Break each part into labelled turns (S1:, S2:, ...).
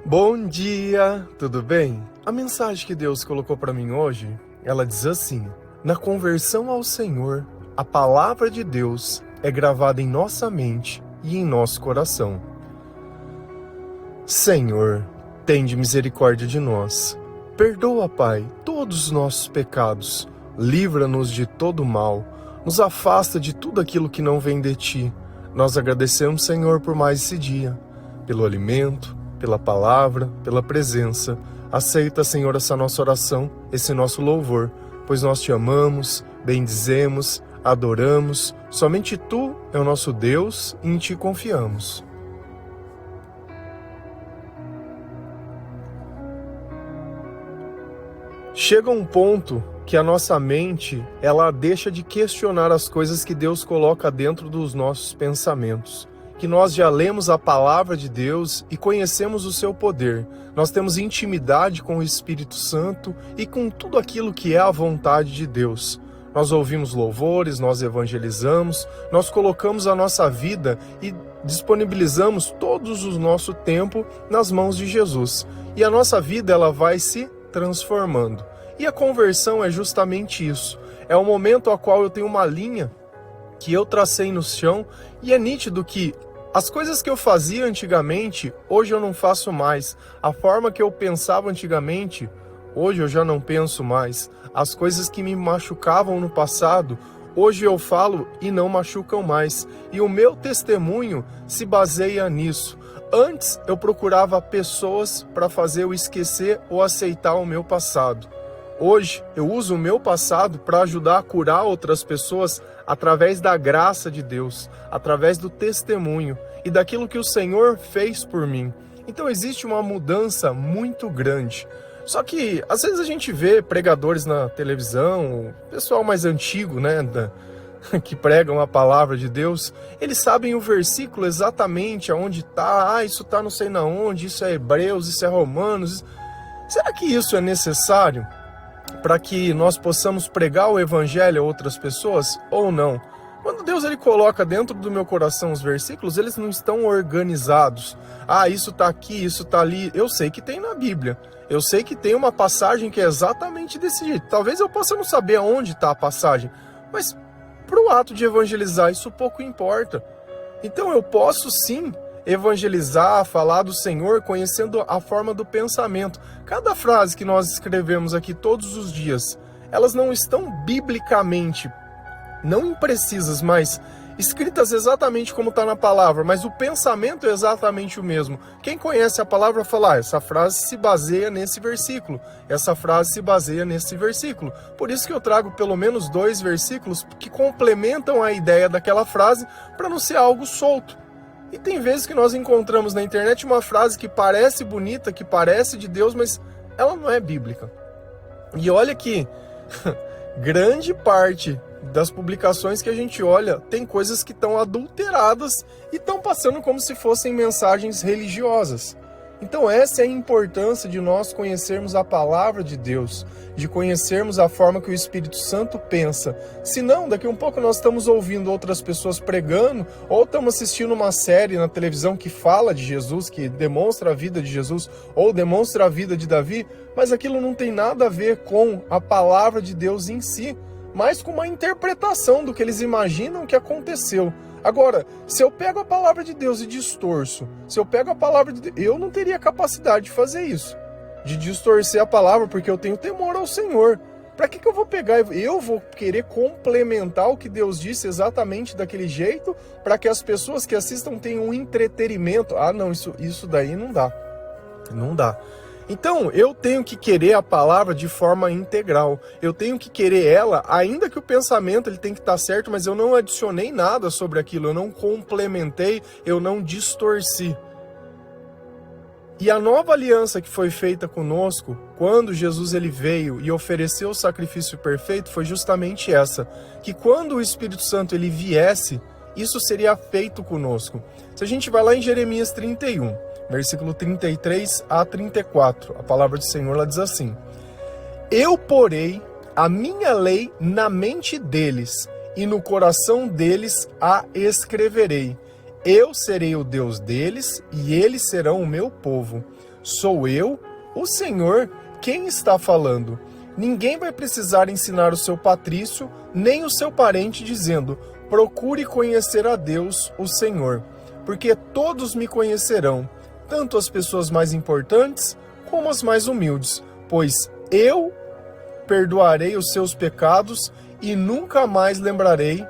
S1: Bom dia, tudo bem? A mensagem que Deus colocou para mim hoje, ela diz assim: na conversão ao Senhor, a palavra de Deus é gravada em nossa mente e em nosso coração. Senhor, tende misericórdia de nós. Perdoa, Pai, todos os nossos pecados. Livra-nos de todo mal. Nos afasta de tudo aquilo que não vem de Ti. Nós agradecemos, Senhor, por mais esse dia, pelo alimento, pela palavra, pela presença. Aceita, Senhor, essa nossa oração, esse nosso louvor, pois nós Te amamos, bendizemos, adoramos. Somente Tu é o nosso Deus e em Ti confiamos. Chega um ponto que a nossa mente, ela deixa de questionar as coisas que Deus coloca dentro dos nossos pensamentos. Que nós já lemos a palavra de Deus e conhecemos o seu poder. Nós temos intimidade com o Espírito Santo e com tudo aquilo que é a vontade de Deus. Nós ouvimos louvores, nós evangelizamos, nós colocamos a nossa vida e disponibilizamos todos o nosso tempo nas mãos de Jesus. E a nossa vida, ela vai se transformando. E a conversão é justamente isso. É o momento ao qual eu tenho uma linha que eu tracei no chão e é nítido que as coisas que eu fazia antigamente, hoje eu não faço mais. A forma que eu pensava antigamente, hoje eu já não penso mais. As coisas que me machucavam no passado, hoje eu falo e não machucam mais. E o meu testemunho se baseia nisso. Antes eu procurava pessoas para fazer eu esquecer ou aceitar o meu passado. Hoje eu uso o meu passado para ajudar a curar outras pessoas através da graça de Deus, através do testemunho e daquilo que o Senhor fez por mim. Então existe uma mudança muito grande. Só que às vezes a gente vê pregadores na televisão, pessoal mais antigo, né, que pregam a palavra de Deus, eles sabem o versículo exatamente aonde está. Isso está não sei na onde, isso é Hebreus, isso é Romanos. Será que isso é necessário para que nós possamos pregar o evangelho a outras pessoas ou não? Quando Deus ele coloca dentro do meu coração os versículos, eles não estão organizados. Isso está aqui, isso está ali. Eu sei que tem na Bíblia. Eu sei que tem uma passagem que é exatamente desse jeito. Talvez eu possa não saber aonde está a passagem, mas para o ato de evangelizar isso pouco importa. Então eu posso sim evangelizar, falar do Senhor, conhecendo a forma do pensamento. Cada frase que nós escrevemos aqui todos os dias, elas não estão biblicamente, não imprecisas, mas escritas exatamente como está na palavra, mas o pensamento é exatamente o mesmo. Quem conhece a palavra fala, essa frase se baseia nesse versículo, essa frase se baseia nesse versículo. Por isso que eu trago pelo menos 2 versículos que complementam a ideia daquela frase para não ser algo solto. E tem vezes que nós encontramos na internet uma frase que parece bonita, que parece de Deus, mas ela não é bíblica. E olha que grande parte das publicações que a gente olha tem coisas que estão adulteradas e estão passando como se fossem mensagens religiosas. Então essa é a importância de nós conhecermos a palavra de Deus, de conhecermos a forma que o Espírito Santo pensa. Senão, daqui a um pouco nós estamos ouvindo outras pessoas pregando, ou estamos assistindo uma série na televisão que fala de Jesus, que demonstra a vida de Jesus, ou demonstra a vida de Davi, mas aquilo não tem nada a ver com a palavra de Deus em si, mas com uma interpretação do que eles imaginam que aconteceu. Agora, se eu pego a palavra de Deus e distorço, se eu pego a palavra de Deus, eu não teria capacidade de fazer isso, de distorcer a palavra, porque eu tenho temor ao Senhor. Para que eu vou pegar? Eu vou querer complementar o que Deus disse exatamente daquele jeito, para que as pessoas que assistam tenham um entretenimento. Não, isso daí não dá. Não dá. Então, eu tenho que querer a palavra de forma integral. Eu tenho que querer ela, ainda que o pensamento ele tem que estar certo, mas eu não adicionei nada sobre aquilo, eu não complementei, eu não distorci. E a nova aliança que foi feita conosco, quando Jesus ele veio e ofereceu o sacrifício perfeito, foi justamente essa, que quando o Espírito Santo ele viesse, isso seria feito conosco. Se a gente vai lá em Jeremias 31, versículo 33 a 34, a palavra do Senhor lá diz assim: Eu porei a minha lei na mente deles, e no coração deles a escreverei. Eu serei o Deus deles, e eles serão o meu povo. Sou eu, o Senhor, quem está falando. Ninguém vai precisar ensinar o seu patrício, nem o seu parente, dizendo: procure conhecer a Deus, o Senhor, porque todos me conhecerão, tanto as pessoas mais importantes como as mais humildes, pois eu perdoarei os seus pecados e nunca mais lembrarei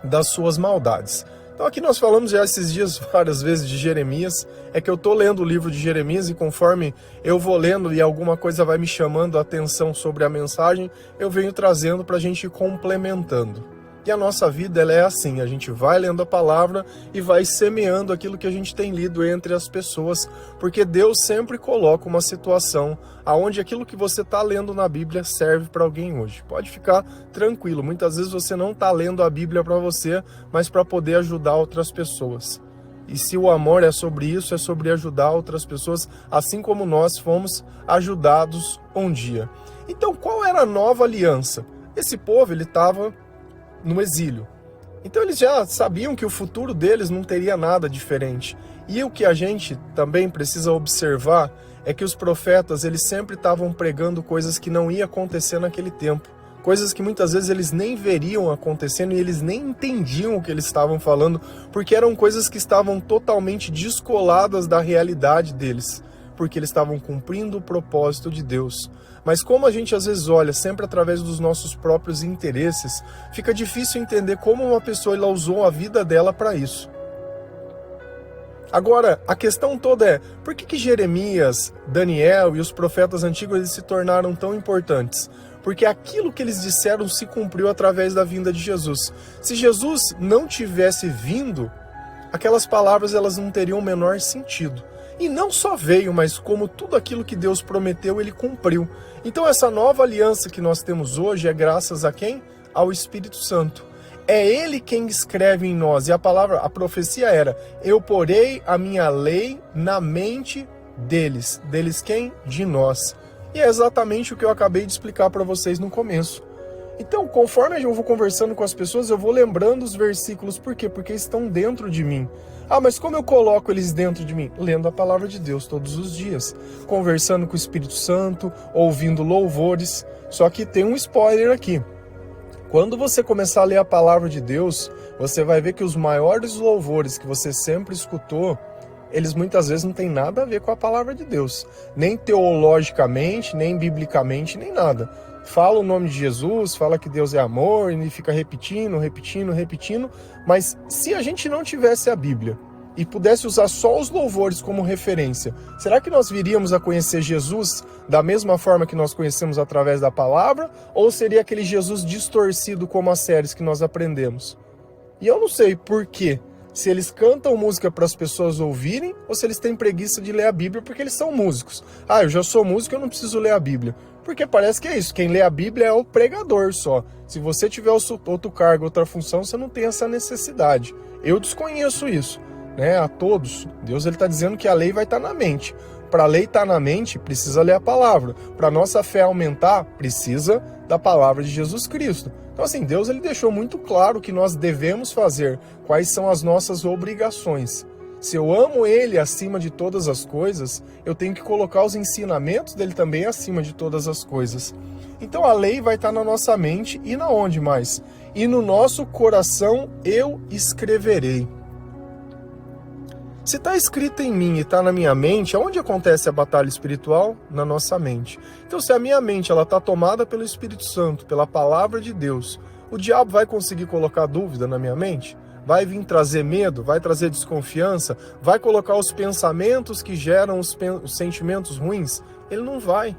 S1: das suas maldades. Então aqui nós falamos já esses dias várias vezes de Jeremias, é que eu estou lendo o livro de Jeremias e conforme eu vou lendo e alguma coisa vai me chamando a atenção sobre a mensagem, eu venho trazendo para a gente ir complementando. E a nossa vida ela é assim, a gente vai lendo a palavra e vai semeando aquilo que a gente tem lido entre as pessoas, porque Deus sempre coloca uma situação aonde aquilo que você está lendo na Bíblia serve para alguém hoje. Pode ficar tranquilo, muitas vezes você não está lendo a Bíblia para você, mas para poder ajudar outras pessoas. E se o amor é sobre isso, é sobre ajudar outras pessoas, assim como nós fomos ajudados um dia. Então, qual era a nova aliança? Esse povo, ele estava no exílio. Então eles já sabiam que o futuro deles não teria nada diferente. E o que a gente também precisa observar é que os profetas, eles sempre estavam pregando coisas que não iam acontecer naquele tempo. Coisas que muitas vezes eles nem veriam acontecendo e eles nem entendiam o que eles estavam falando, porque eram coisas que estavam totalmente descoladas da realidade deles, porque eles estavam cumprindo o propósito de Deus. Mas como a gente às vezes olha sempre através dos nossos próprios interesses, fica difícil entender como uma pessoa ela usou a vida dela para isso. Agora, a questão toda é, por que Jeremias, Daniel e os profetas antigos eles se tornaram tão importantes? Porque aquilo que eles disseram se cumpriu através da vinda de Jesus. Se Jesus não tivesse vindo, aquelas palavras elas não teriam o menor sentido. E não só veio, mas como tudo aquilo que Deus prometeu, ele cumpriu. Então essa nova aliança que nós temos hoje é graças a quem? Ao Espírito Santo. É ele quem escreve em nós. E a profecia era: eu porei a minha lei na mente deles. Deles quem? De nós. E é exatamente o que eu acabei de explicar para vocês no começo. Então, conforme eu vou conversando com as pessoas, eu vou lembrando os versículos. Por quê? Porque estão dentro de mim. Ah, mas como eu coloco eles dentro de mim? Lendo a palavra de Deus todos os dias. Conversando com o Espírito Santo, ouvindo louvores. Só que tem um spoiler aqui. Quando você começar a ler a palavra de Deus, você vai ver que os maiores louvores que você sempre escutou, eles muitas vezes não têm nada a ver com a palavra de Deus. Nem teologicamente, nem biblicamente, nem nada. Fala o nome de Jesus, fala que Deus é amor, e fica repetindo, mas se a gente não tivesse a Bíblia e pudesse usar só os louvores como referência, será que nós viríamos a conhecer Jesus da mesma forma que nós conhecemos através da palavra, ou seria aquele Jesus distorcido como as séries que nós aprendemos? E eu não sei por quê, se eles cantam música para as pessoas ouvirem, ou se eles têm preguiça de ler a Bíblia porque eles são músicos. Ah, eu já sou músico, eu não preciso ler a Bíblia. Porque parece que é isso, quem lê a Bíblia é o pregador só. Se você tiver outro cargo, outra função, você não tem essa necessidade. Eu desconheço isso, né? A todos. Deus está dizendo que a lei vai estar na mente. Para a lei estar na mente, precisa ler a palavra. Para a nossa fé aumentar, precisa da palavra de Jesus Cristo. Então assim, Deus ele deixou muito claro o que nós devemos fazer, quais são as nossas obrigações. Se eu amo ele acima de todas as coisas, eu tenho que colocar os ensinamentos dele também acima de todas as coisas. Então a lei vai estar na nossa mente e na onde mais? E no nosso coração eu escreverei. Se está escrito em mim e está na minha mente, aonde acontece a batalha espiritual? Na nossa mente. Então se a minha mente está tomada pelo Espírito Santo, pela palavra de Deus, o diabo vai conseguir colocar dúvida na minha mente? Vai vir trazer medo, vai trazer desconfiança, vai colocar os pensamentos que geram os sentimentos ruins? Ele não vai.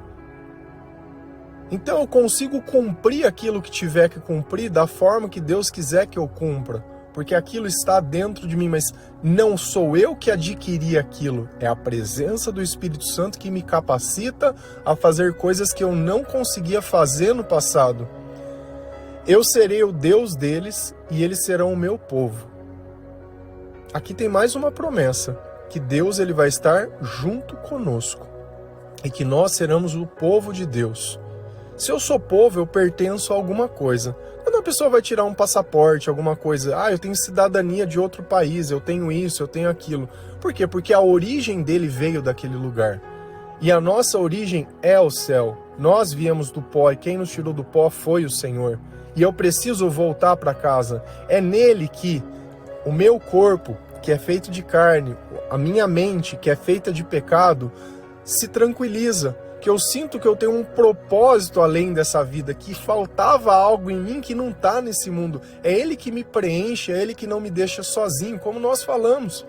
S1: Então eu consigo cumprir aquilo que tiver que cumprir da forma que Deus quiser que eu cumpra, porque aquilo está dentro de mim, mas não sou eu que adquiri aquilo, é a presença do Espírito Santo que me capacita a fazer coisas que eu não conseguia fazer no passado. Eu serei o Deus deles e eles serão o meu povo. Aqui tem mais uma promessa, que Deus ele vai estar junto conosco e que nós seremos o povo de Deus. Se eu sou povo, eu pertenço a alguma coisa. Quando a pessoa vai tirar um passaporte, alguma coisa, eu tenho cidadania de outro país, eu tenho isso, eu tenho aquilo. Por quê? Porque a origem dele veio daquele lugar. E a nossa origem é o céu. Nós viemos do pó e quem nos tirou do pó foi o Senhor. E eu preciso voltar para casa. É nele que o meu corpo, que é feito de carne, a minha mente, que é feita de pecado, se tranquiliza. Que eu sinto que eu tenho um propósito além dessa vida, que faltava algo em mim que não está nesse mundo. É Ele que me preenche, é Ele que não me deixa sozinho, como nós falamos.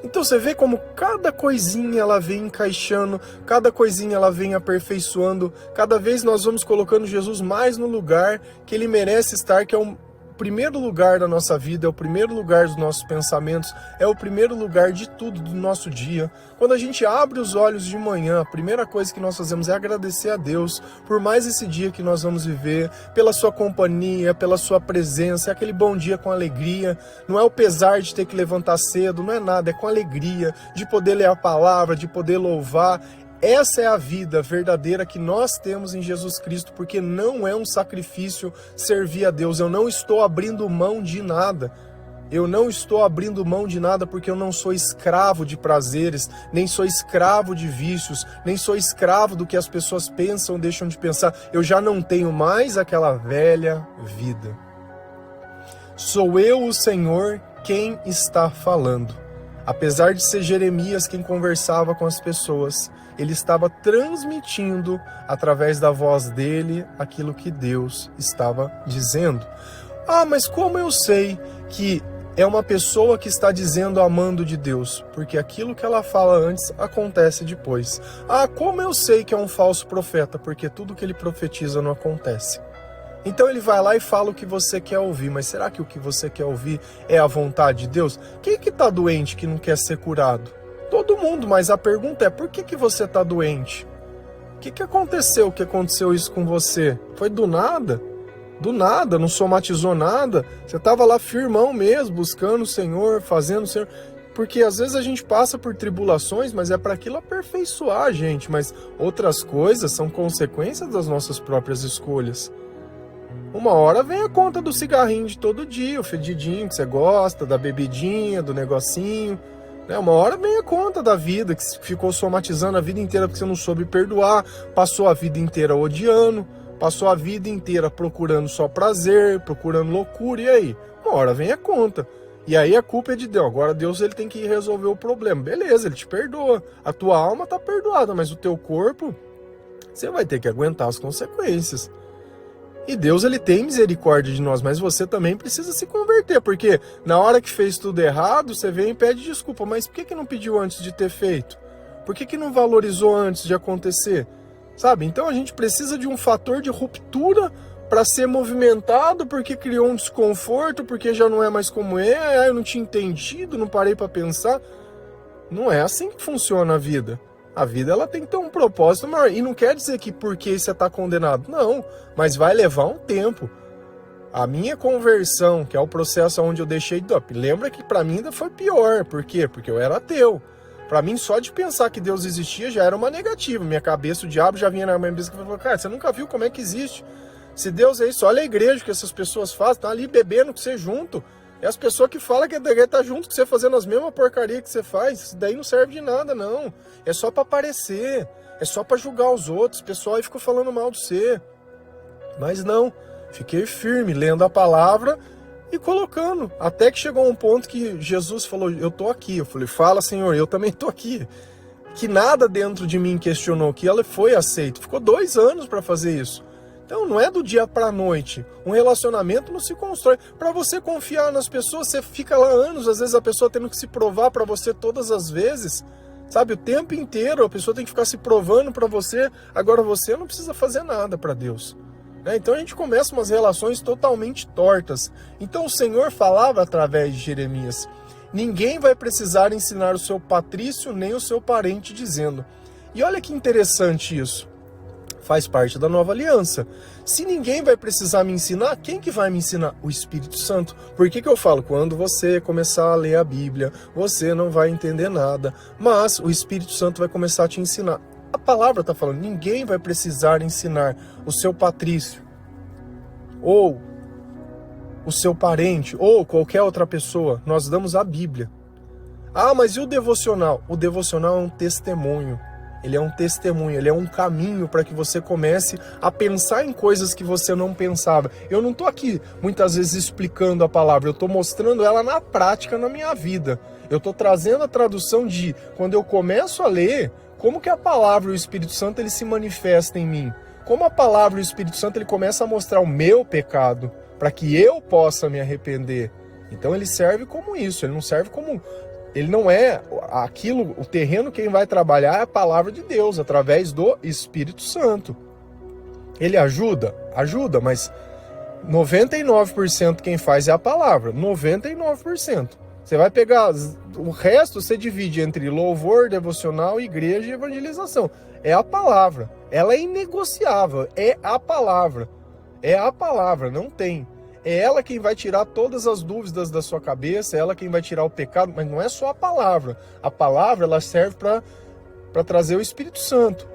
S1: Então você vê como cada coisinha ela vem encaixando, cada coisinha ela vem aperfeiçoando, cada vez nós vamos colocando Jesus mais no lugar que Ele merece estar, que é o primeiro lugar da nossa vida, é o primeiro lugar dos nossos pensamentos, é o primeiro lugar de tudo do nosso dia. Quando a gente abre os olhos de manhã, a primeira coisa que nós fazemos é agradecer a Deus por mais esse dia que nós vamos viver, pela sua companhia, pela sua presença, é aquele bom dia com alegria, não é o pesar de ter que levantar cedo, não é nada, é com alegria, de poder ler a palavra, de poder louvar. Essa é a vida verdadeira que nós temos em Jesus Cristo, porque não é um sacrifício servir a Deus. Eu não estou abrindo mão de nada. Eu não estou abrindo mão de nada porque eu não sou escravo de prazeres, nem sou escravo de vícios, nem sou escravo do que as pessoas pensam ou deixam de pensar. Eu já não tenho mais aquela velha vida. Sou eu, o Senhor, quem está falando. Apesar de ser Jeremias quem conversava com as pessoas, ele estava transmitindo, através da voz dele, aquilo que Deus estava dizendo. Ah, mas como eu sei que é uma pessoa que está dizendo amando de Deus? Porque aquilo que ela fala antes acontece depois. Ah, como eu sei que é um falso profeta? Porque tudo que ele profetiza não acontece. Então ele vai lá e fala o que você quer ouvir, mas será que o que você quer ouvir é a vontade de Deus? Quem que está doente que não quer ser curado? Todo mundo, mas a pergunta é, por que você está doente? O que aconteceu que aconteceu isso com você? Foi do nada? Do nada, não somatizou nada? Você estava lá firmão mesmo, buscando o Senhor, fazendo o Senhor... Porque às vezes a gente passa por tribulações, mas é para aquilo aperfeiçoar a gente, mas outras coisas são consequências das nossas próprias escolhas. Uma hora vem a conta do cigarrinho de todo dia, o fedidinho que você gosta, da bebidinha, do negocinho... Uma hora vem a conta da vida, que ficou somatizando a vida inteira porque você não soube perdoar, passou a vida inteira odiando, passou a vida inteira procurando só prazer, procurando loucura, e aí? Uma hora vem a conta. E aí a culpa é de Deus. Agora Deus ele tem que resolver o problema. Beleza, ele te perdoa. A tua alma está perdoada, mas o teu corpo, você vai ter que aguentar as consequências. E Deus ele tem misericórdia de nós, mas você também precisa se converter, porque na hora que fez tudo errado, você vem e pede desculpa, mas por que não pediu antes de ter feito? Por que não valorizou antes de acontecer? Sabe? Então a gente precisa de um fator de ruptura para ser movimentado, porque criou um desconforto, porque já não é mais como é, eu não tinha entendido, não parei para pensar. Não é assim que funciona a vida. A vida ela tem que ter um propósito maior. E não quer dizer que porque você está condenado. Não, mas vai levar um tempo. A minha conversão, que é o processo onde eu deixei de... Lembra que para mim ainda foi pior. Por quê? Porque eu era ateu. Para mim, só de pensar que Deus existia já era uma negativa. Minha cabeça, o diabo já vinha na minha cabeça e falou, cara, você nunca viu como é que existe. Se Deus é isso, olha a igreja que essas pessoas fazem, estão ali bebendo com você junto. É as pessoas que falam que tá junto com você fazendo as mesmas porcarias que você faz. Isso daí não serve de nada, não. É só para aparecer. É só para julgar os outros. O pessoal aí ficou falando mal de você. Mas não. Fiquei firme, lendo a palavra e colocando. Até que chegou um ponto que Jesus falou, eu tô aqui. Eu falei, fala, Senhor, eu também tô aqui. Que nada dentro de mim questionou, que ela foi aceito. Ficou 2 anos para fazer isso. Então não é do dia para a noite. Um relacionamento não se constrói. Para você confiar nas pessoas, você fica lá anos, às vezes a pessoa tendo que se provar para você todas as vezes. Sabe, o tempo inteiro a pessoa tem que ficar se provando para você. Agora você não precisa fazer nada para Deus. Então a gente começa umas relações totalmente tortas. Então o Senhor falava através de Jeremias. Ninguém vai precisar ensinar o seu patrício nem o seu parente dizendo. E olha que interessante isso. Faz parte da nova aliança. Se ninguém vai precisar me ensinar, quem que vai me ensinar? O Espírito Santo. Por que eu falo? Quando você começar a ler a Bíblia, você não vai entender nada, mas o Espírito Santo vai começar a te ensinar. A palavra está falando, ninguém vai precisar ensinar o seu patrício, ou o seu parente, ou qualquer outra pessoa. Nós damos a Bíblia. Ah, mas e o devocional? O devocional é um testemunho. Ele é um testemunho, ele é um caminho para que você comece a pensar em coisas que você não pensava. Eu não estou aqui muitas vezes explicando a palavra, eu estou mostrando ela na prática na minha vida. Eu estou trazendo a tradução de quando eu começo a ler, como que a palavra e o Espírito Santo ele se manifesta em mim. Como a palavra e o Espírito Santo ele começa a mostrar o meu pecado, para que eu possa me arrepender. Então ele serve como isso, ele não serve como... Ele não é aquilo, o terreno quem vai trabalhar é a palavra de Deus, através do Espírito Santo. Ele ajuda? Ajuda, mas 99% quem faz é a palavra, 99%. Você vai pegar, o resto você divide entre louvor, devocional, igreja e evangelização. É a palavra, ela é inegociável, é a palavra, não tem. É ela quem vai tirar todas as dúvidas da sua cabeça, é ela quem vai tirar o pecado, mas não é só a palavra. A palavra ela serve para trazer o Espírito Santo.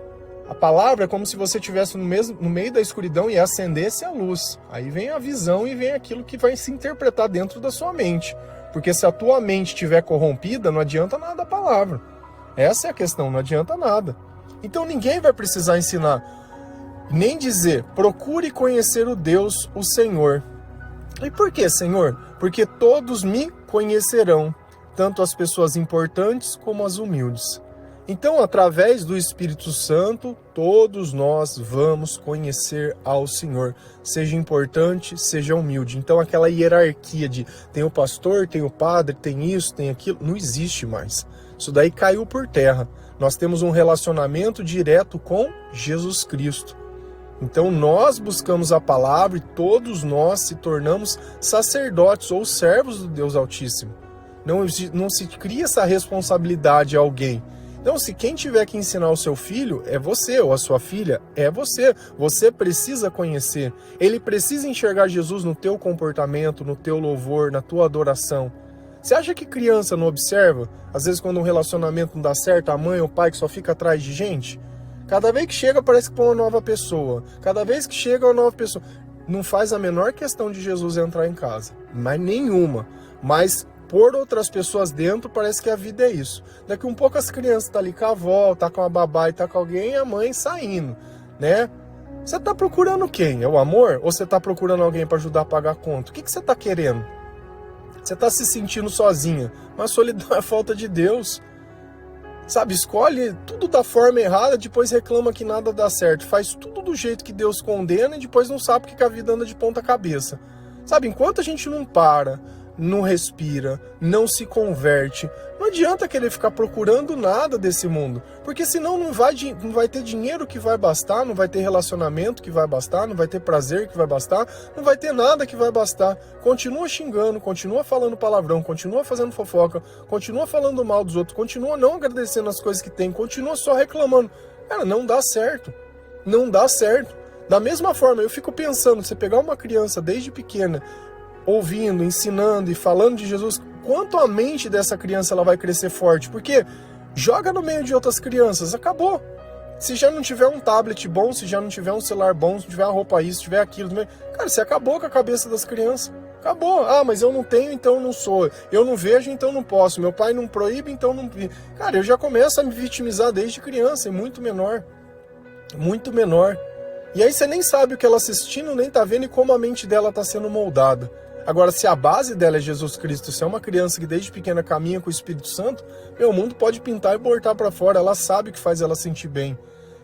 S1: A palavra é como se você estivesse no meio da escuridão e acendesse a luz. Aí vem a visão e vem aquilo que vai se interpretar dentro da sua mente. Porque se a tua mente estiver corrompida, não adianta nada a palavra. Essa é a questão, não adianta nada. Então ninguém vai precisar ensinar, nem dizer, procure conhecer o Deus, o Senhor. E por que, Senhor? Porque todos me conhecerão, tanto as pessoas importantes como as humildes. Então, através do Espírito Santo, todos nós vamos conhecer ao Senhor. Seja importante, seja humilde. Então, aquela hierarquia de tem o pastor, tem o padre, tem isso, tem aquilo, não existe mais. Isso daí caiu por terra. Nós temos um relacionamento direto com Jesus Cristo. Então nós buscamos a palavra e todos nós se tornamos sacerdotes ou servos do Deus Altíssimo. Não se cria essa responsabilidade a alguém. Então se quem tiver que ensinar o seu filho é você, ou a sua filha é você. Você precisa conhecer. Ele precisa enxergar Jesus no teu comportamento, no teu louvor, na tua adoração. Você acha que criança não observa? Às vezes quando um relacionamento não dá certo, a mãe ou o pai que só fica atrás de gente? Cada vez que chega parece que põe uma nova pessoa. Cada vez que chega uma nova pessoa. Não faz a menor questão de Jesus entrar em casa. Mas nenhuma. Mas por outras pessoas dentro parece que a vida é isso. Daqui um pouco as crianças estão ali com a avó, tá com a babá e tá com alguém e a mãe saindo, né? Você tá procurando quem? É o amor? Ou você tá procurando alguém para ajudar a pagar a conta? O que você tá querendo? Você tá se sentindo sozinha. Mas solidão é falta de Deus. Sabe, escolhe tudo da forma errada, depois reclama que nada dá certo. Faz tudo do jeito que Deus condena e depois não sabe porque que a vida anda de ponta cabeça. Sabe, enquanto a gente não para, não respira, não se converte, não adianta querer ficar procurando nada desse mundo. Porque senão não vai ter dinheiro que vai bastar, não vai ter relacionamento que vai bastar, não vai ter prazer que vai bastar, não vai ter nada que vai bastar. Continua xingando, continua falando palavrão, continua fazendo fofoca, continua falando mal dos outros, continua não agradecendo as coisas que tem, continua só reclamando. Cara, não dá certo. Não dá certo. Da mesma forma, eu fico pensando, você pegar uma criança desde pequena, ouvindo, ensinando e falando de Jesus, quanto a mente dessa criança ela vai crescer forte, porque joga no meio de outras crianças, acabou. Se já não tiver um tablet bom, se já não tiver um celular bom, se tiver uma roupa isso, se tiver aquilo, cara, você acabou com a cabeça das crianças. Acabou. Ah, mas eu não tenho, então não sou. Eu não vejo, então não posso. Meu pai não proíbe, então não... Cara, eu já começo a me vitimizar desde criança, é muito menor. Muito menor. E aí você nem sabe o que ela assistindo, nem tá vendo e como a mente dela tá sendo moldada. Agora, se a base dela é Jesus Cristo, se é uma criança que desde pequena caminha com o Espírito Santo, meu mundo pode pintar e botar para fora. Ela sabe o que faz ela sentir bem.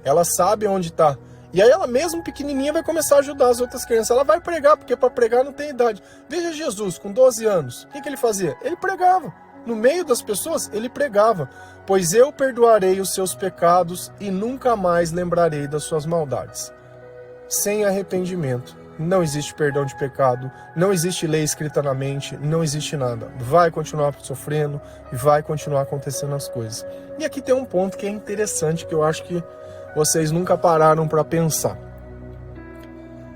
S1: Ela sabe onde está. E aí ela mesmo pequenininha vai começar a ajudar as outras crianças. Ela vai pregar, porque para pregar não tem idade. Veja Jesus, com 12 anos. O que ele fazia? Ele pregava. No meio das pessoas, ele pregava. Pois eu perdoarei os seus pecados e nunca mais lembrarei das suas maldades. Sem arrependimento. Não existe perdão de pecado, não existe lei escrita na mente, não existe nada. Vai continuar sofrendo e vai continuar acontecendo as coisas. E aqui tem um ponto que é interessante, que eu acho que vocês nunca pararam para pensar.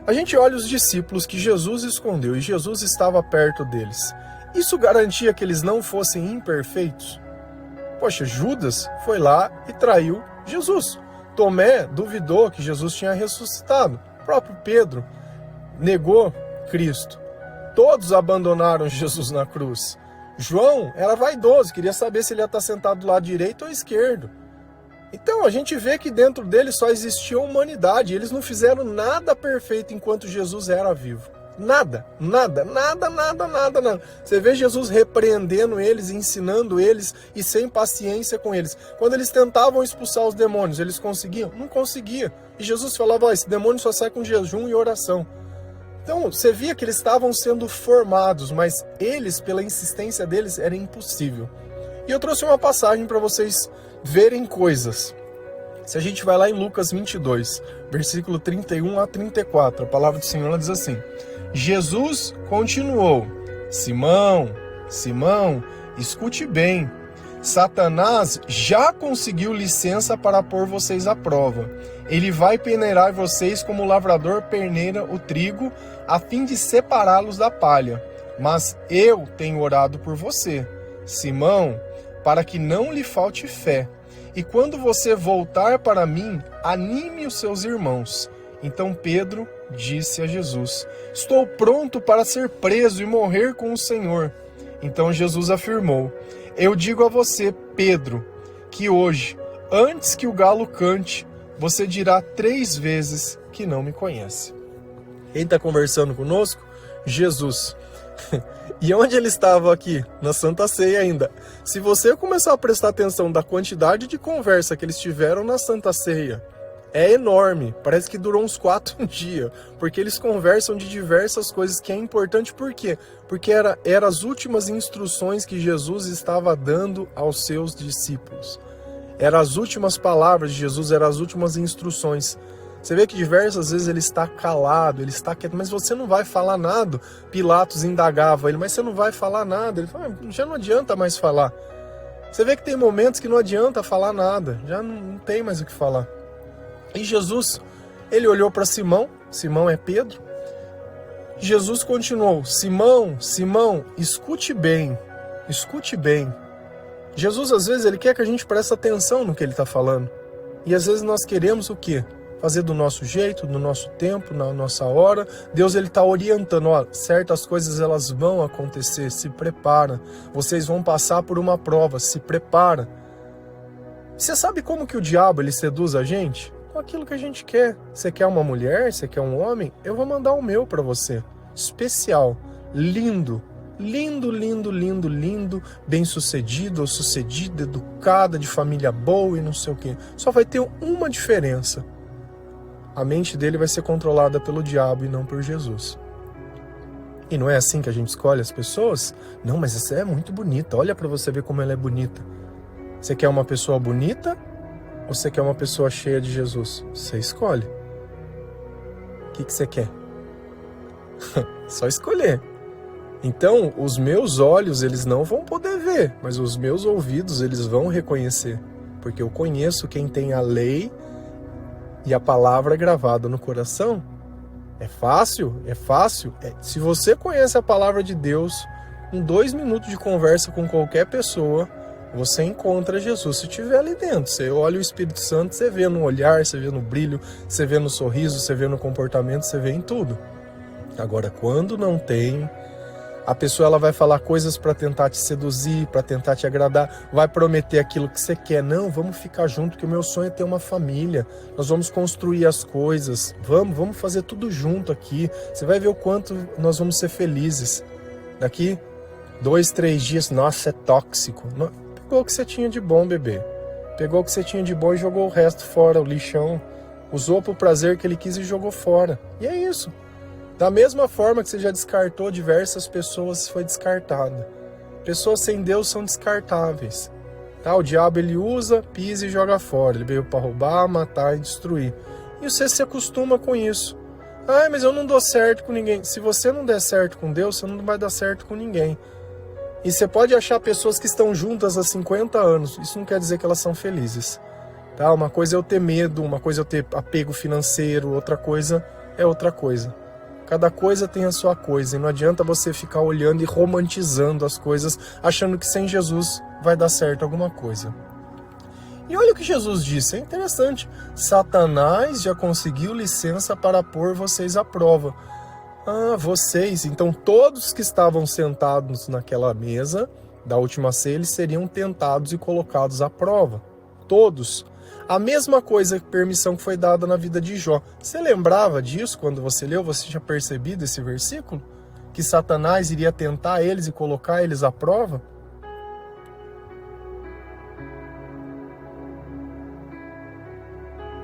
S1: A gente olha os discípulos que Jesus escondeu e Jesus estava perto deles. Isso garantia que eles não fossem imperfeitos? Poxa, Judas foi lá e traiu Jesus. Tomé duvidou que Jesus tinha ressuscitado. O próprio Pedro negou Cristo. Todos abandonaram Jesus na cruz. João era vaidoso, queria saber se ele ia estar sentado do lado direito ou esquerdo. Então a gente vê que dentro deles só existia humanidade. Eles não fizeram nada perfeito enquanto Jesus era vivo. Nada. Você vê Jesus repreendendo eles, ensinando eles e sem paciência com eles. Quando eles tentavam expulsar os demônios, eles conseguiam? Não conseguia. E Jesus falava, esse demônio só sai com jejum e oração. Então você via que eles estavam sendo formados, mas eles, pela insistência deles, era impossível. E eu trouxe uma passagem para vocês verem coisas. Se a gente vai lá em Lucas 22, versículo 31 a 34, a palavra do Senhor diz assim: Jesus continuou: Simão, Simão, escute bem. Satanás já conseguiu licença para pôr vocês à prova. Ele vai peneirar vocês como o lavrador peneira o trigo, a fim de separá-los da palha. Mas eu tenho orado por você, Simão, para que não lhe falte fé. E quando você voltar para mim, anime os seus irmãos. Então Pedro disse a Jesus: estou pronto para ser preso e morrer com o Senhor. Então Jesus afirmou: eu digo a você, Pedro, que hoje, antes que o galo cante, você dirá 3 vezes que não me conhece. Quem está conversando conosco? Jesus. E onde ele estava aqui? Na Santa Ceia ainda. Se você começar a prestar atenção da quantidade de conversa que eles tiveram na Santa Ceia, é enorme. Parece que durou uns 4 dias. Porque eles conversam de diversas coisas que é importante. Por quê? Porque eram as últimas instruções que Jesus estava dando aos seus discípulos. Eram as últimas palavras de Jesus, eram as últimas instruções. Você vê que diversas vezes ele está calado, ele está quieto, mas você não vai falar nada. Pilatos indagava ele, mas você não vai falar nada. Ele fala, já não adianta mais falar. Você vê que tem momentos que não adianta falar nada, já não tem mais o que falar. E Jesus, ele olhou para Simão, Simão é Pedro. Jesus continuou: Simão, Simão, escute bem, escute bem. Jesus, às vezes, ele quer que a gente preste atenção no que ele está falando. E às vezes nós queremos o quê? Fazer do nosso jeito, no nosso tempo, na nossa hora. Deus, ele está orientando, ó, certas coisas elas vão acontecer, se prepara. Vocês vão passar por uma prova, se prepara. Você sabe como que o diabo ele seduz a gente? Com aquilo que a gente quer. Você quer uma mulher? Você quer um homem? Eu vou mandar o meu para você. Especial, lindo, lindo, lindo, lindo, lindo, bem-sucedido ou sucedido, educada, de família boa e não sei o quê. Só vai ter uma diferença. A mente dele vai ser controlada pelo diabo e não por Jesus. E não é assim que a gente escolhe as pessoas? Não, mas essa é muito bonita. Olha para você ver como ela é bonita. Você quer uma pessoa bonita ou você quer uma pessoa cheia de Jesus? Você escolhe. O que você quer? Só escolher. Então, os meus olhos, eles não vão poder ver, mas os meus ouvidos, eles vão reconhecer. Porque eu conheço quem tem a lei e a palavra gravada no coração. É fácil? É fácil? Se você conhece a palavra de Deus, em 2 minutos de conversa com qualquer pessoa, você encontra Jesus. Se estiver ali dentro, você olha o Espírito Santo, você vê no olhar, você vê no brilho, você vê no sorriso, você vê no comportamento, você vê em tudo. Agora, quando não tem, a pessoa ela vai falar coisas para tentar te seduzir, para tentar te agradar, vai prometer aquilo que você quer. Não, vamos ficar junto, que o meu sonho é ter uma família. Nós vamos construir as coisas, vamos fazer tudo junto aqui. Você vai ver o quanto nós vamos ser felizes. Daqui 2, 3 dias, nossa, é tóxico. Pegou o que você tinha de bom, bebê. Pegou o que você tinha de bom e jogou o resto fora, o lixão. Usou pro prazer que ele quis e jogou fora. E é isso. Da mesma forma que você já descartou diversas pessoas, foi descartada. Pessoas sem Deus são descartáveis. Tá? O diabo ele usa, pisa e joga fora. Ele veio para roubar, matar e destruir. E você se acostuma com isso. Ah, mas eu não dou certo com ninguém. Se você não der certo com Deus, você não vai dar certo com ninguém. E você pode achar pessoas que estão juntas há 50 anos. Isso não quer dizer que elas são felizes. Tá? Uma coisa é eu ter medo, uma coisa é eu ter apego financeiro, outra coisa é outra coisa. Cada coisa tem a sua coisa, e não adianta você ficar olhando e romantizando as coisas, achando que sem Jesus vai dar certo alguma coisa. E olha o que Jesus disse, é interessante. Satanás já conseguiu licença para pôr vocês à prova. Ah, vocês, então todos que estavam sentados naquela mesa, da última ceia, eles seriam tentados e colocados à prova. Todos. A mesma coisa, permissão que foi dada na vida de Jó. Você lembrava disso quando você leu? Você tinha percebido esse versículo? Que Satanás iria tentar eles e colocar eles à prova?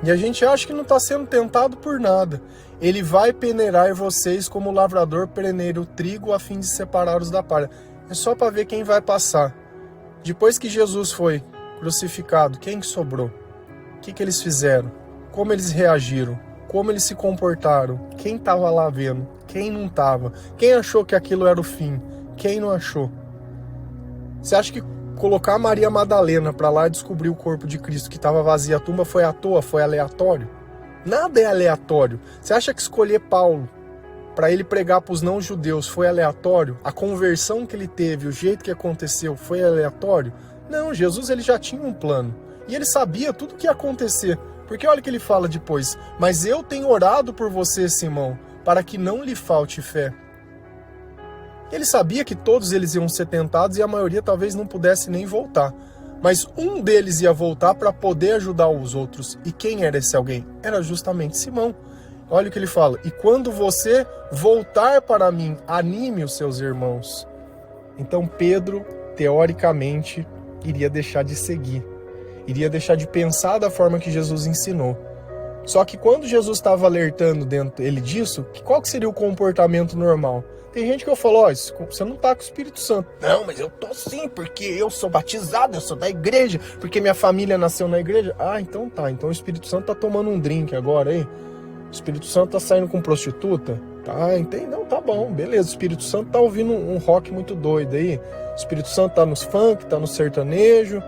S1: E a gente acha que não está sendo tentado por nada. Ele vai peneirar vocês como o lavrador peneira o trigo a fim de separá-los da palha. É só para ver quem vai passar. Depois que Jesus foi crucificado, quem que sobrou? O que eles fizeram? Como eles reagiram? Como eles se comportaram? Quem estava lá vendo? Quem não estava? Quem achou que aquilo era o fim? Quem não achou? Você acha que colocar Maria Madalena para lá e descobrir o corpo de Cristo que estava vazia a tumba foi à toa, foi aleatório? Nada é aleatório. Você acha que escolher Paulo para ele pregar para os não-judeus foi aleatório? A conversão que ele teve, o jeito que aconteceu, foi aleatório? Não, Jesus ele já tinha um plano. E ele sabia tudo o que ia acontecer. Porque olha o que ele fala depois. Mas eu tenho orado por você, Simão, para que não lhe falte fé. Ele sabia que todos eles iam ser tentados e a maioria talvez não pudesse nem voltar. Mas um deles ia voltar para poder ajudar os outros. E quem era esse alguém? Era justamente Simão. Olha o que ele fala. E quando você voltar para mim, anime os seus irmãos. Então Pedro, teoricamente, iria deixar de seguir. Iria deixar de pensar da forma que Jesus ensinou. Só que quando Jesus estava alertando dentro ele disso, qual que seria o comportamento normal? Tem gente que eu falo, ó, você não tá com o Espírito Santo. Não, mas eu tô sim, porque eu sou batizado, eu sou da igreja, porque minha família nasceu na igreja. Ah, então tá, então o Espírito Santo tá tomando um drink agora, hein? O Espírito Santo tá saindo com prostituta? Tá, entende? Não, tá bom, beleza. O Espírito Santo tá ouvindo um rock muito doido aí. O Espírito Santo tá nos funk, tá no sertanejo.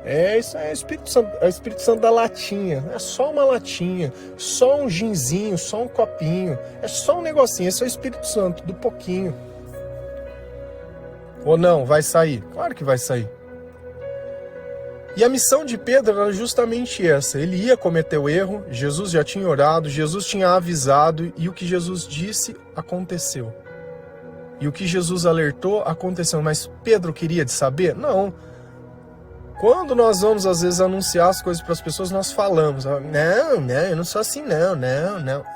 S1: É, isso é o Espírito Santo, é o Espírito Santo da latinha. É só uma latinha, só um ginzinho, só um copinho. É só um negocinho, esse é o Espírito Santo, do pouquinho. Ou não, vai sair? Claro que vai sair. E a missão de Pedro era justamente essa. Ele ia cometer o erro, Jesus já tinha orado, Jesus tinha avisado, e o que Jesus disse, aconteceu. E o que Jesus alertou, aconteceu. Mas Pedro queria de saber? Não. Quando nós vamos, às vezes, anunciar as coisas para as pessoas, nós falamos, não, eu não sou assim, não.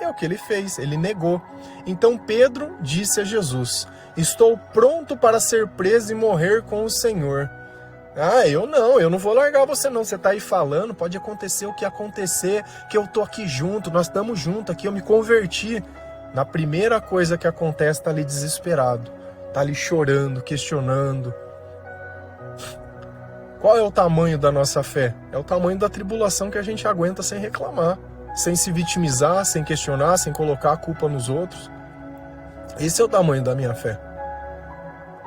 S1: É o que ele fez, ele negou. Então Pedro disse a Jesus, estou pronto para ser preso e morrer com o Senhor. Ah, eu não vou largar você não, você está aí falando, pode acontecer o que acontecer, que eu tô aqui junto, nós estamos juntos aqui, eu me converti. Na primeira coisa que acontece, está ali desesperado, está ali chorando, questionando. Qual é o tamanho da nossa fé? É o tamanho da tribulação que a gente aguenta sem reclamar, sem se vitimizar, sem questionar, sem colocar a culpa nos outros. Esse é o tamanho da minha fé.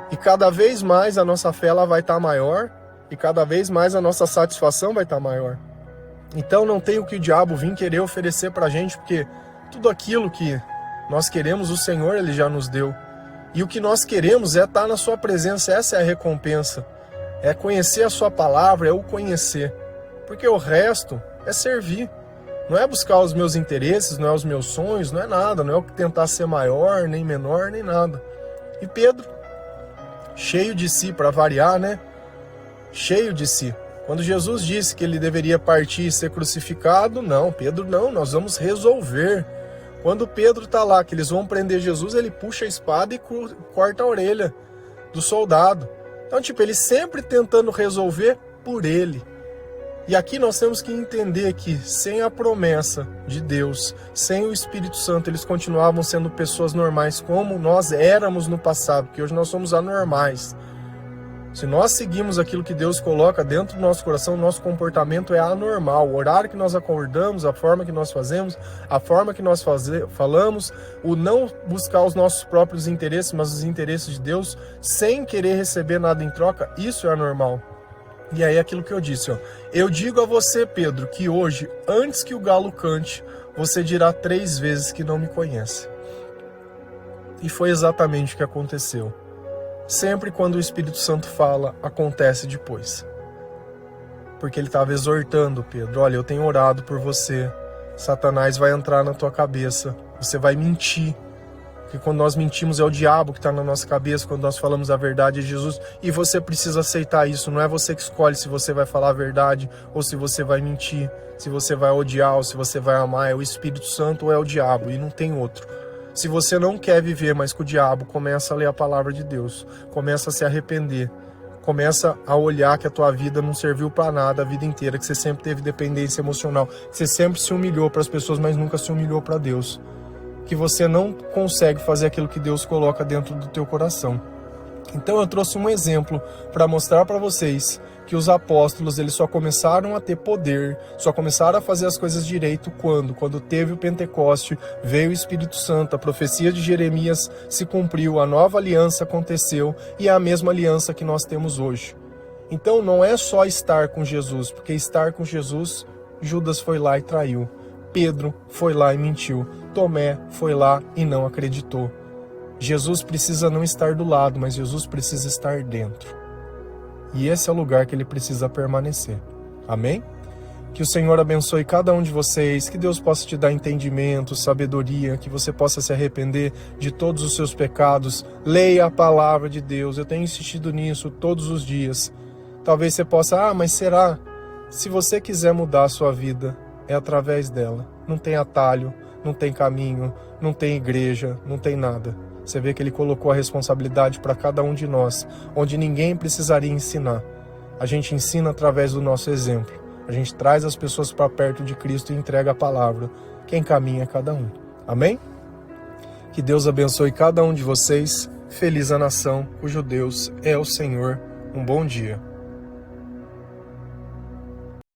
S1: E cada vez mais a nossa fé ela vai estar maior e cada vez mais a nossa satisfação vai estar maior. Então não tem o que o diabo vir querer oferecer pra gente, porque tudo aquilo que nós queremos, o Senhor ele já nos deu. E o que nós queremos é estar na sua presença, essa é a recompensa. É conhecer a sua palavra, é o conhecer. Porque o resto é servir. Não é buscar os meus interesses, não é os meus sonhos, não é nada. Não é o que tentar ser maior, nem menor, nem nada. E Pedro, cheio de si, para variar, né? Cheio de si. Quando Jesus disse que ele deveria partir e ser crucificado, não, Pedro não, nós vamos resolver. Quando Pedro está lá, que eles vão prender Jesus, ele puxa a espada e corta a orelha do soldado. Então, ele sempre tentando resolver por ele. E aqui nós temos que entender que sem a promessa de Deus, sem o Espírito Santo, eles continuavam sendo pessoas normais como nós éramos no passado, porque hoje nós somos anormais. Se nós seguimos aquilo que Deus coloca dentro do nosso coração, nosso comportamento é anormal. O horário que nós acordamos, a forma que nós fazemos, a forma que nós falamos, o não buscar os nossos próprios interesses, mas os interesses de Deus, sem querer receber nada em troca, isso é anormal. E aí aquilo que eu disse, ó, eu digo a você, Pedro, que hoje, antes que o galo cante, você dirá 3 vezes que não me conhece. E foi exatamente o que aconteceu. Sempre quando o Espírito Santo fala, acontece depois. Porque ele estava exortando Pedro, olha, eu tenho orado por você, Satanás vai entrar na tua cabeça, você vai mentir. Porque quando nós mentimos é o diabo que está na nossa cabeça, quando nós falamos a verdade é Jesus, e você precisa aceitar isso. Não é você que escolhe se você vai falar a verdade ou se você vai mentir, se você vai odiar ou se você vai amar. É o Espírito Santo ou é o diabo, e não tem outro. Se você não quer viver mais com o diabo, começa a ler a palavra de Deus, começa a se arrepender, começa a olhar que a tua vida não serviu para nada a vida inteira, que você sempre teve dependência emocional, que você sempre se humilhou para as pessoas, mas nunca se humilhou para Deus. Que você não consegue fazer aquilo que Deus coloca dentro do teu coração. Então eu trouxe um exemplo para mostrar para vocês que os apóstolos eles só começaram a ter poder, só começaram a fazer as coisas direito quando teve o Pentecoste, veio o Espírito Santo, a profecia de Jeremias se cumpriu, a nova aliança aconteceu e é a mesma aliança que nós temos hoje. Então não é só estar com Jesus, porque estar com Jesus, Judas foi lá e traiu. Pedro foi lá e mentiu. Tomé foi lá e não acreditou. Jesus precisa não estar do lado, mas Jesus precisa estar dentro. E esse é o lugar que ele precisa permanecer. Amém? Que o Senhor abençoe cada um de vocês, que Deus possa te dar entendimento, sabedoria, que você possa se arrepender de todos os seus pecados. Leia a palavra de Deus. Eu tenho insistido nisso todos os dias. Talvez você possa, mas será? Se você quiser mudar a sua vida, é através dela. Não tem atalho, não tem caminho, não tem igreja, não tem nada. Você vê que ele colocou a responsabilidade para cada um de nós, onde ninguém precisaria ensinar. A gente ensina através do nosso exemplo. A gente traz as pessoas para perto de Cristo e entrega a palavra. Quem caminha é cada um. Amém? Que Deus abençoe cada um de vocês. Feliz a nação cujo Deus é o Senhor. Um bom dia.